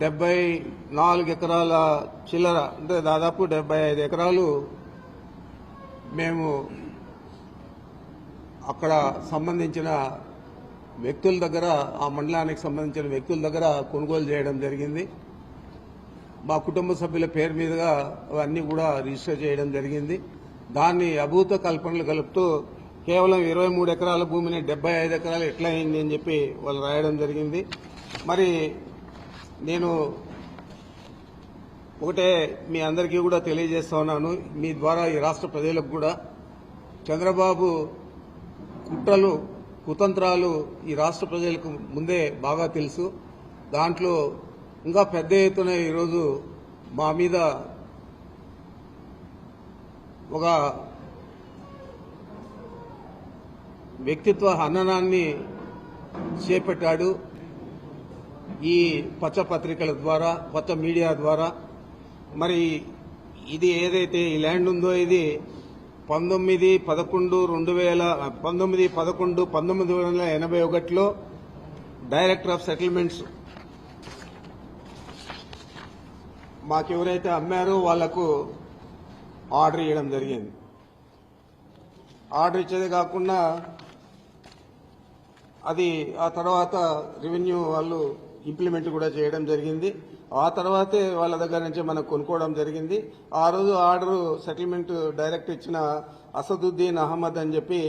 74 ఎకరాల చిల్లర అంటే దాదాపు 75 ఎకరాలు మేము అక్కడ సంబంధించిన వ్యక్తుల దగ్గర, ఆ మండలానికి సంబంధించిన వ్యక్తుల దగ్గర కొనుగోలు చేయడం జరిగింది. మా కుటుంబ సభ్యుల పేరు మీదుగా అవన్నీ కూడా రిజిస్టర్ చేయడం జరిగింది. దాన్ని అభూత కల్పనలు కలుపుతూ కేవలం 23 ఎకరాల భూమిని 75 ఎకరాలు ఎట్లా అయింది అని చెప్పి వాళ్ళు రాయడం జరిగింది. మరి నేను ఒకటే మీ అందరికీ కూడా తెలియజేస్తా ఉన్నాను, మీ ద్వారా ఈ రాష్ట్ర ప్రజలకు కూడా చంద్రబాబు కుట్రలు కుతంత్రాలు ఈ రాష్ట్ర ప్రజలకు ముందే బాగా తెలుసు. దాంట్లో ఇంకా పెద్ద ఎత్తున ఈరోజు మా మీద ఒక వ్యక్తిత్వ హననాన్ని చేపట్టాడు. ఈ పచ్చ పత్రికల ద్వారా, పచ్చ మీడియా ద్వారా. మరి ఇది ఏదైతే ఈ ల్యాండ్ ఉందో ఇది 19/11/1981లో డైరెక్టర్ ఆఫ్ సెటిల్మెంట్స్ మాకెవరైతే అమ్మారో వాళ్లకు ఆర్డర్ ఇవ్వడం జరిగింది. ఆర్డర్ ఇచ్చేదే కాకుండా అది ఆ తర్వాత రెవెన్యూ వాళ్ళు ఇంప్లిమెంట్ కూడా చేయడం జరిగింది. ఆ తర్వాతే వాళ్ళ దగ్గర నుంచి మనం కొనుక్కోవడం జరిగింది. ఆ రోజు ఆర్డర్ సెటిల్మెంట్ డైరెక్ట్ ఇచ్చిన అసదుద్దీన్ అహ్మద్ అని చెప్పి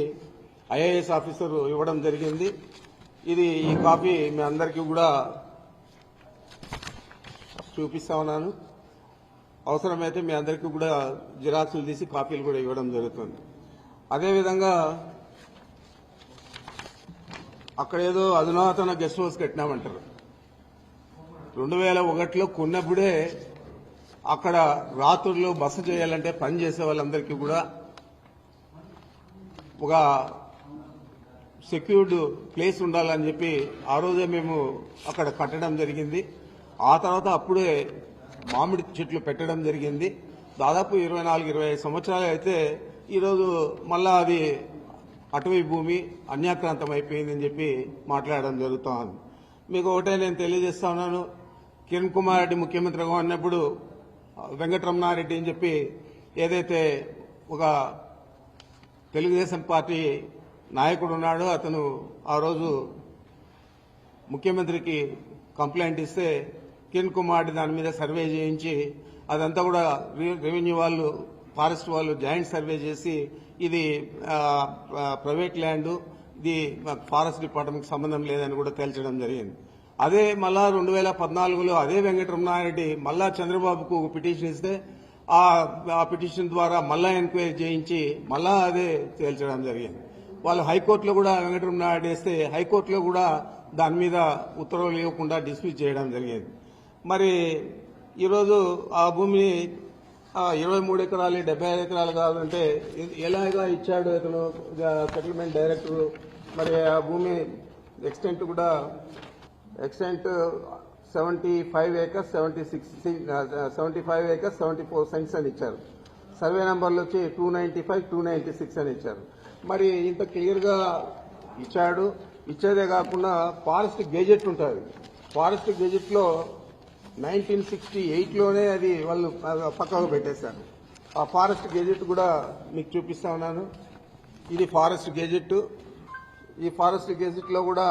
ఐఏఎస్ ఆఫీసర్ ఇవ్వడం జరిగింది. ఇది ఈ కాపీ మీ అందరికీ కూడా చూపిస్తా ఉన్నాను. అవసరమైతే మీ అందరికీ కూడా జిరాక్సులు తీసి కాపీలు కూడా ఇవ్వడం జరుగుతుంది. అదేవిధంగా అక్కడేదో అధునాతన గెస్ట్ హౌస్ కట్టినామంటారు. 2001లో కొన్నప్పుడే అక్కడ రాత్రుల్లో బస చేయాలంటే పని చేసే వాళ్ళందరికీ కూడా ఒక సెక్యూర్డ్ ప్లేస్ ఉండాలని చెప్పి ఆ రోజే మేము అక్కడ కట్టడం జరిగింది. ఆ తర్వాత అప్పుడే మామిడి చెట్లు పెట్టడం జరిగింది. దాదాపు 24-25 సంవత్సరాలు అయితే ఈరోజు మళ్ళా అది అటవీ భూమి అన్యాక్రాంతం అయిపోయిందని చెప్పి మాట్లాడడం జరుగుతోంది. మీకు ఒకటే నేను తెలియజేస్తా ఉన్నాను, కిరణ్ కుమార్ రెడ్డి ముఖ్యమంత్రిగా ఉన్నప్పుడు వెంకటరమణారెడ్డి అని చెప్పి ఏదైతే ఒక తెలుగుదేశం పార్టీ నాయకుడు ఉన్నాడో అతను ఆ రోజు ముఖ్యమంత్రికి కంప్లైంట్ ఇస్తే కిరణ్ కుమార్ రెడ్డి దాని మీద సర్వే చేయించి అదంతా కూడా రెవెన్యూ వాళ్ళు, ఫారెస్ట్ వాళ్ళు జాయింట్ సర్వే చేసి ఇది ప్రైవేట్ ల్యాండ్, ఇది ఫారెస్ట్ డిపార్ట్మెంట్కి సంబంధం లేదని కూడా తేల్చడం జరిగింది. అదే మళ్ళా 2014లో అదే వెంకటరమణారెడ్డి మళ్ళా చంద్రబాబుకు ఒక పిటిషన్ ఇస్తే ఆ పిటిషన్ ద్వారా మళ్ళా ఎంక్వైరీ చేయించి మళ్ళా అదే తేల్చడం జరిగింది. వాళ్ళు హైకోర్టులో కూడా వెంకటరమణారెడ్డి వేస్తే హైకోర్టులో కూడా దాని మీద ఉత్తర్వులు ఇవ్వకుండా డిస్మిస్ చేయడం జరిగింది. మరి ఈరోజు ఆ భూమిని 23 ఎకరాలు 75 ఎకరాలు కావాలంటే ఎలాగా ఇచ్చాడు ఇతను సెటిల్మెంట్ డైరెక్టర్. మరి ఆ భూమి ఎక్స్టెంట్ 75 acres 74 cents అని ఇచ్చారు. సర్వే నంబర్లు వచ్చి 295, 296 అని ఇచ్చారు. మరి ఇంత క్లియర్ గా ఇచ్చాడు. ఇచ్చేదే కాకుండా ఫారెస్ట్ గెజెట్ ఉంటుంది. ఫారెస్ట్ గెజెట్ లో 1968లోనే అది వాళ్ళు పక్కకు పెట్టేశారు. ఆ ఫారెస్ట్ గెజెట్ కూడా మీకు చూపిస్తా ఉన్నాను. ఇది ఫారెస్ట్ గెజెట్. ఈ ఫారెస్ట్ గెజెట్ లో కూడా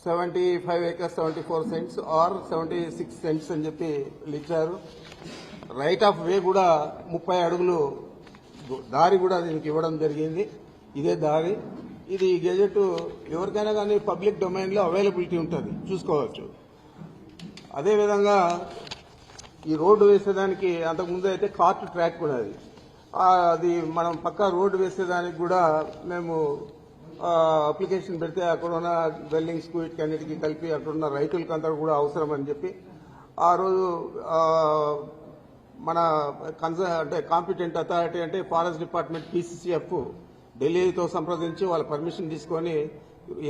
75 acres 74 cents ఆర్ 76 cents అని చెప్పి ఇచ్చారు. రైట్ ఆఫ్ వే కూడా 30 అడుగులు దారి కూడా దీనికి ఇవ్వడం జరిగింది. ఇదే దారి. ఇది గెజెట్ ఎవరికైనా కానీ పబ్లిక్ డొమైన్ లో అవైలబిలిటీ ఉంటుంది, చూసుకోవచ్చు. అదేవిధంగా ఈ రోడ్డు వేసేదానికి అంతకుముందు అయితే కార్ట్ ట్రాక్ కూడా అది మనం పక్కా రోడ్డు వేసేదానికి కూడా మేము అప్లికేషన్ పెడితే అక్కడున్న బిల్డింగ్స్ కు వీటికన్నిటికీ కలిపి అక్కడున్న రైతులకంతా కూడా అవసరం అని చెప్పి ఆ రోజు మన అంటే కాంపిటెంట్ అథారిటీ అంటే ఫారెస్ట్ డిపార్ట్మెంట్ PCCF ఢిల్లీతో సంప్రదించి వాళ్ళ పర్మిషన్ తీసుకొని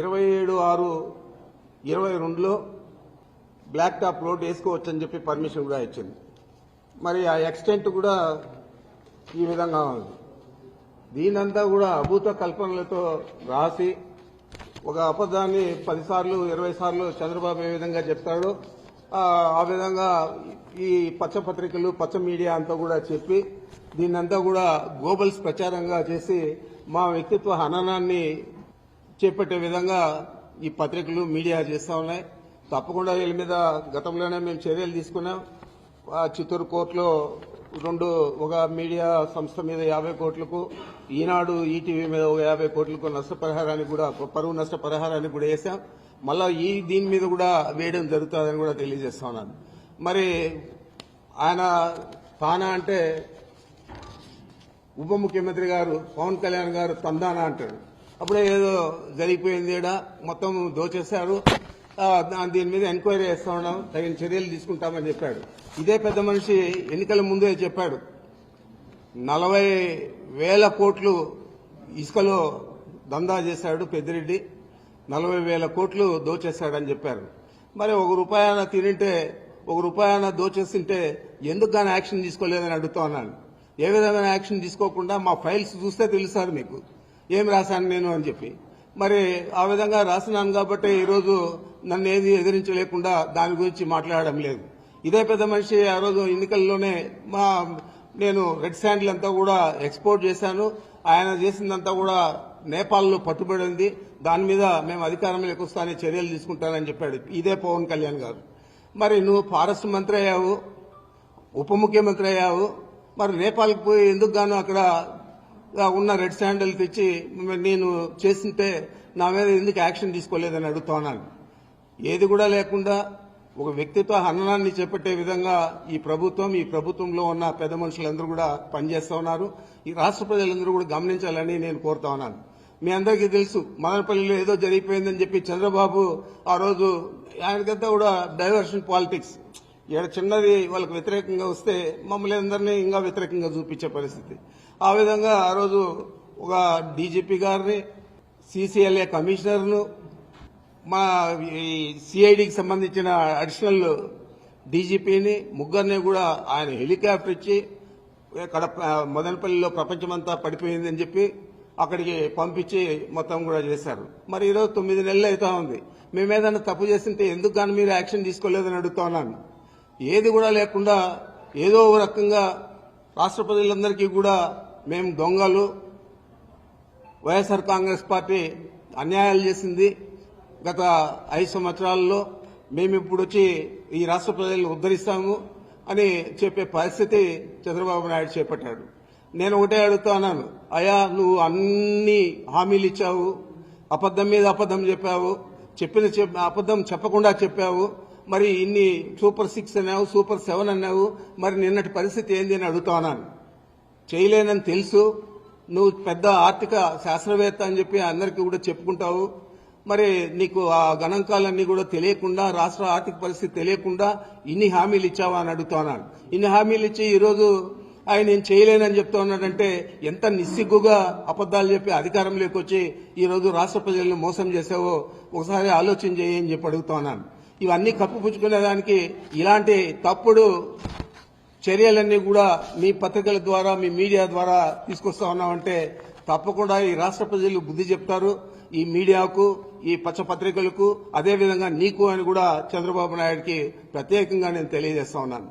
27/6/22లో బ్లాక్ టాప్ రోడ్ వేసుకోవచ్చని చెప్పి పర్మిషన్ కూడా ఇచ్చింది. మరి ఆ ఎక్స్టెంట్ కూడా ఈ విధంగా ఉంది. దీనంతా కూడా అభూత కల్పనలతో రాసి ఒక అబద్దాన్ని 10 సార్లు 20 సార్లు చంద్రబాబు ఏ విధంగా చెప్తాడో ఆ విధంగా ఈ పచ్చ పత్రికలు పచ్చ మీడియా అంతా కూడా చెప్పి దీన్నంతా కూడా గ్లోబల్స్ ప్రచారంగా చేసి మా వ్యక్తిత్వ హననాన్ని చేపట్టే విధంగా ఈ పత్రికలు మీడియా చేస్తా ఉన్నాయి. తప్పకుండా వీళ్ళ మీద గతంలోనే మేము చర్యలు తీసుకున్నాం. చిత్తూరు కోర్టులో ఒక మీడియా సంస్థ మీద 50 కోట్లకు, ఈనాడు ఈటీవీ మీద ఒక 50 కోట్లకు నష్టపరిహారానికి కూడా, పరువు నష్టపరిహారానికి కూడా వేశాం. మళ్ళా దీని మీద కూడా వేయడం జరుగుతుందని కూడా తెలియజేస్తా ఉన్నాను. మరి ఆయన తానా అంటే ఉప ముఖ్యమంత్రి గారు పవన్ కళ్యాణ్ గారు తందానా అంటాడు. అప్పుడే ఏదో జరిగిపోయింది, మొత్తం దోచేశారు, దీని మీద ఎంక్వైరీ చేస్తా ఉన్నాం, తగిన చర్యలు తీసుకుంటామని చెప్పాడు. ఇదే పెద్ద మనిషి ఎన్నికల ముందే చెప్పాడు 40,000 కోట్లు ఇసుకలో దందా చేశాడు పెద్దిరెడ్డి, 40,000 కోట్లు దోచేశాడని చెప్పారు. మరి ₹1 తినింటే ₹1 దోచేస్తుంటే ఎందుకు గానీ యాక్షన్ తీసుకోలేదని అడుగుతా ఉన్నాను. ఏ విధమైన యాక్షన్ తీసుకోకుండా మా ఫైల్స్ చూస్తే తెలుస్తారు మీకు ఏం రాశాను నేను అని చెప్పి. మరి ఆ విధంగా రాసినాను కాబట్టి ఈరోజు నన్ను ఏది ఎదిరించలేకుండా దాని గురించి మాట్లాడడం లేదు. ఇదే పెద్ద మనిషి ఆ రోజు ఎన్నికల్లోనే నేను రెడ్ శాండిల్ అంతా కూడా ఎక్స్పోర్ట్ చేశాను, ఆయన చేసిందంతా కూడా నేపాల్లో పట్టుబడింది, దాని మీద మేము అధికారంలోకి వస్తానే చర్యలు తీసుకుంటానని చెప్పాడు ఇదే పవన్ కళ్యాణ్ గారు. మరి నువ్వు ఫారెస్ట్ మంత్రి అయ్యావు, ఉప ముఖ్యమంత్రి అయ్యావు, మరి నేపాల్కి పోయి ఎందుకు గాను అక్కడ ఉన్న రెడ్ శాండిల్ తెచ్చి నేను చేస్తుంటే నా మీద ఎందుకు యాక్షన్ తీసుకోలేదని అడుగుతా ఉన్నాను. ఏది కూడా లేకుండా ఒక వ్యక్తిత్వ హననాన్ని చేపట్టే విధంగా ఈ ప్రభుత్వంలో ఉన్న పెద్ద మనుషులందరూ కూడా పనిచేస్తా ఉన్నారు. ఈ రాష్ట్ర ప్రజలందరూ కూడా గమనించాలని నేను కోరుతా ఉన్నాను. మీ అందరికీ తెలుసు మదనపల్లిలో ఏదో జరిగిపోయిందని చెప్పి చంద్రబాబు ఆ రోజు ఆయనకంతా కూడా డైవర్షన్ పాలిటిక్స్, ఇక్కడ చిన్నది వాళ్ళకు వ్యతిరేకంగా వస్తే మమ్మల్ని అందరినీ ఇంకా వ్యతిరేకంగా చూపించే పరిస్థితి. ఆ విధంగా ఆ రోజు ఒక డీజీపీ గారిని, సీసీఎల్ఏ కమిషనర్ను, మా సిఐడికి సంబంధించిన అడిషనల్ డీజీపీని ముగ్గురిని కూడా ఆయన హెలికాప్టర్ ఇచ్చి మదనపల్లిలో ప్రపంచమంతా పడిపోయిందని చెప్పి అక్కడికి పంపించి మొత్తం కూడా చేశారు. మరి ఈరోజు 9 నెలలు అవుతా ఉంది. మేమేదన్నా తప్పు చేస్తుంటే ఎందుకు కానీ మీరు యాక్షన్ తీసుకోలేదని అడుగుతా ఉన్నాను. ఏది కూడా లేకుండా ఏదో ఒక రకంగా రాష్ట్ర ప్రజలందరికీ కూడా మేము దొంగలు, వైఎస్ఆర్ కాంగ్రెస్ పార్టీ అన్యాయాలు చేసింది గత 5 సంవత్సరాల్లో, మేము ఇప్పుడు వచ్చి ఈ రాష్ట్ర ప్రజలను ఉద్ధరిస్తాము అని చెప్పే పరిస్థితి చంద్రబాబు నాయుడు చేపట్టాడు. నేను ఒకటే అడుగుతా ఉన్నాను, అయ్యా నువ్వు అన్ని హామీలు ఇచ్చావు, అబద్దం మీద అబద్దం చెప్పావు, అబద్దం చెప్పకుండా చెప్పావు, మరి ఇన్ని సూపర్ 6 అన్నావు, సూపర్ 7 అన్నావు, మరి నిన్నటి పరిస్థితి ఏంది అని అడుగుతా ఉన్నాను. చేయలేనని తెలుసు, నువ్వు పెద్ద ఆర్థిక శాస్త్రవేత్త అని చెప్పి అందరికీ కూడా చెప్పుకుంటావు, మరి నీకు ఆ గణాంకాలన్నీ కూడా తెలియకుండా, రాష్ట్ర ఆర్థిక పరిస్థితి తెలియకుండా ఇన్ని హామీలు ఇచ్చావా అని అడుగుతా ఉన్నాను. ఇన్ని హామీలు ఇచ్చి ఈరోజు ఆయన నేను చేయలేనని చెప్తా ఉన్నాడంటే ఎంత నిస్సిగ్గుగా అబద్దాలు చెప్పి అధికారంలోకి వచ్చి ఈరోజు రాష్ట్ర ప్రజలను మోసం చేసావో ఒకసారి ఆలోచన చేయని చెప్పి అడుగుతా ఉన్నాను. ఇవన్నీ కప్పుపుచ్చుకునేదానికి ఇలాంటి తప్పుడు చర్యలన్నీ కూడా మీ పత్రికల ద్వారా, మీ మీడియా ద్వారా తీసుకొస్తా ఉన్నామంటే తప్పకుండా ఈ రాష్ట్ర ప్రజలు బుద్ధి చెప్తారు. ఈ మీడియాకు, ఈ పచ్చ పత్రికలకు, అదేవిధంగా నీకు అని కూడా చంద్రబాబు నాయుడికి ప్రత్యేకంగా నేను తెలియజేస్తా ఉన్నాను.